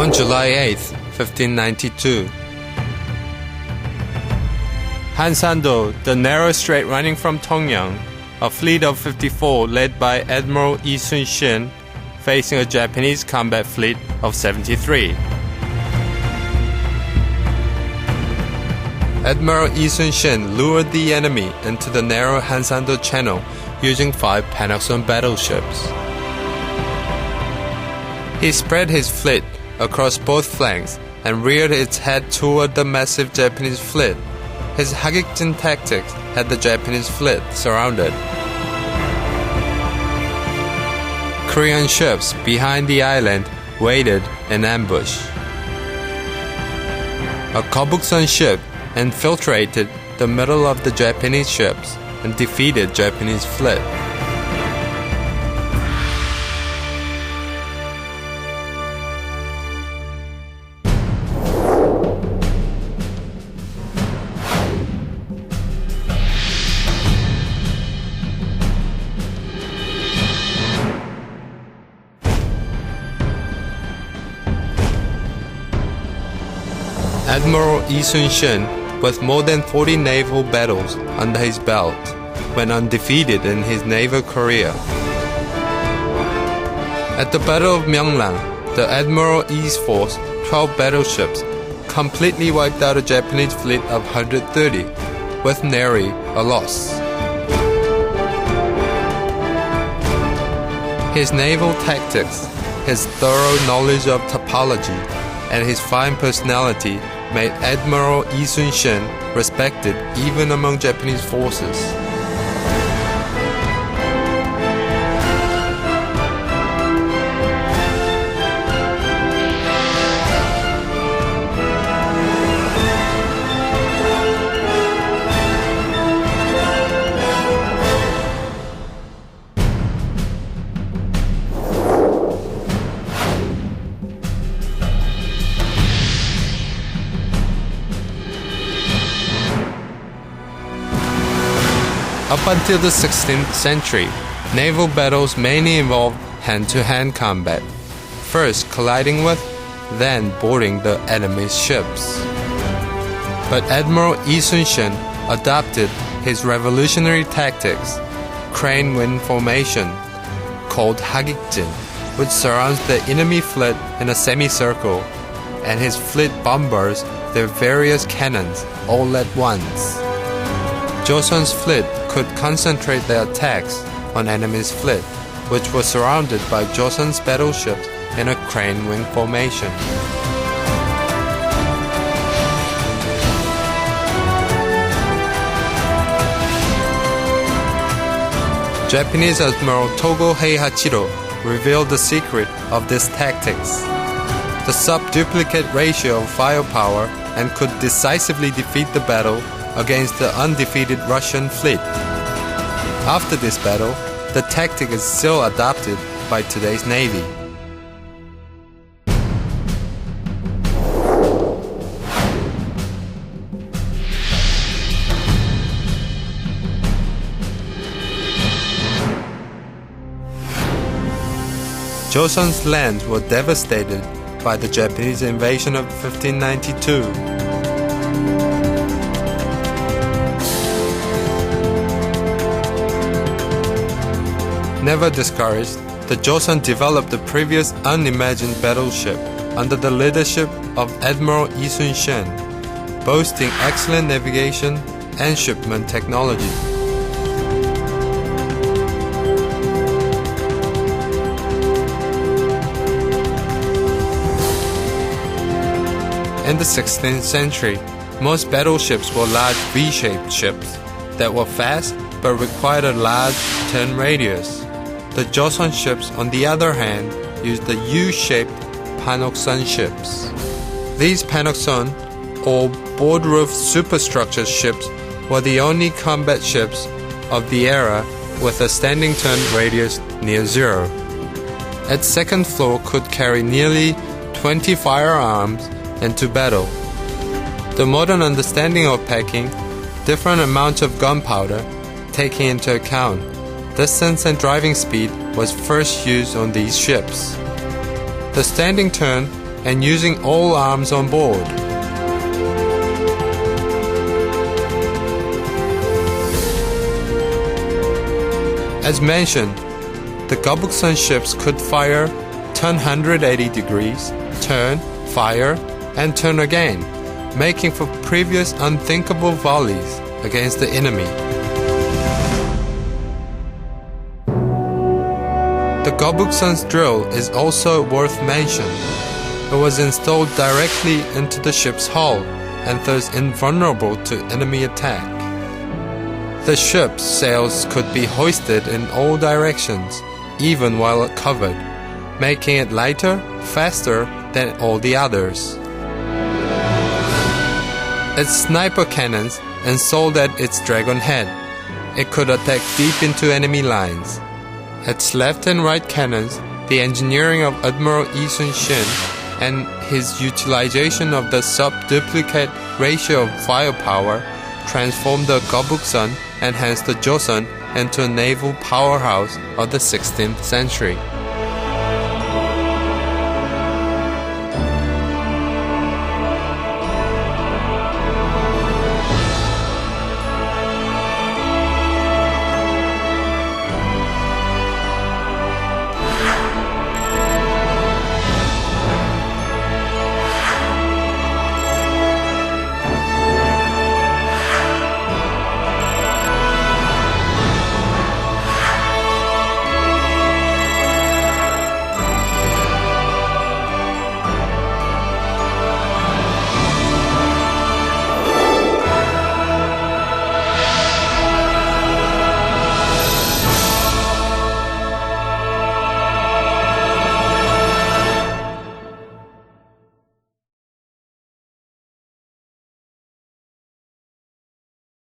On July 8, 1592, Hansando, the narrow strait running from Tongyang, a fleet of 54 led by Admiral Yi Sun-sin, facing a Japanese combat fleet of 73. Admiral Yi Sun-sin lured the enemy into the narrow Hansando channel using 5 Panokseon battleships. He spread his fleet across both flanks and reared its head toward the massive Japanese fleet. His Hagikjin tactics had the Japanese fleet surrounded. Korean ships behind the island waited in ambush. A Panokseon ship infiltrated the middle of the Japanese ships and defeated Japanese fleet. Admiral Yi Sun-sin, with more than 40 naval battles under his belt, went undefeated in his naval career. At the Battle of Myeonglang, the Admiral Yi's force, 12 battleships, completely wiped out a Japanese fleet of 130, with nary a loss. His naval tactics, his thorough knowledge of topology, and his fine personality made Admiral Yi Sun-sin respected even among Japanese forces. Up until the 16th century, naval battles mainly involved hand-to-hand combat, first colliding with, then boarding the enemy's ships. But Admiral Yi Sun-sin adopted his revolutionary tactics, crane wind formation, called Hagikjin, which surrounds the enemy fleet in a semicircle, and his fleet bombards their various cannons all at once. Joseon's fleet could concentrate their attacks on enemy's fleet, which was surrounded by Joseon's battleships in a crane wing formation. Japanese Admiral Togo Heihachiro revealed the secret of these tactics: the sub-duplicate ratio of firepower, and could decisively defeat the battle against the undefeated Russian fleet. After this battle, the tactic is still adopted by today's Navy. Joseon's lands were devastated by the Japanese invasion of 1592. Never discouraged, the Joseon developed the previous unimagined battleship under the leadership of Admiral Yi Sun-sin, boasting excellent navigation and shipment technology. In the 16th century, most battleships were large V-shaped ships that were fast but required a large turn radius. The Joseon ships, on the other hand, used the U-shaped Panokseon ships. These Panokseon, or board-roof superstructure ships, were the only combat ships of the era with a standing turn radius near zero. Its second floor could carry nearly 20 firearms into battle. The modern understanding of packing, different amounts of gunpowder, taking into account distance and driving speed, was first used on these ships. The standing turn and using all arms on board. As mentioned, the Gobuksun ships could fire, turn 180 degrees, turn, fire, and turn again, making for previous unthinkable volleys against the enemy. The Gobuksun's drill is also worth mention. It was installed directly into the ship's hull and thus invulnerable to enemy attack. The ship's sails could be hoisted in all directions, even while covered, making it lighter, faster than all the others. Its sniper cannons installed at its dragon head, it could attack deep into enemy lines. Its left and right cannons, the engineering of Admiral Yi Sun-sin, and his utilization of the sub-duplicate ratio of firepower transformed the Gobuksun and hence the Joseon into a naval powerhouse of the 16th century.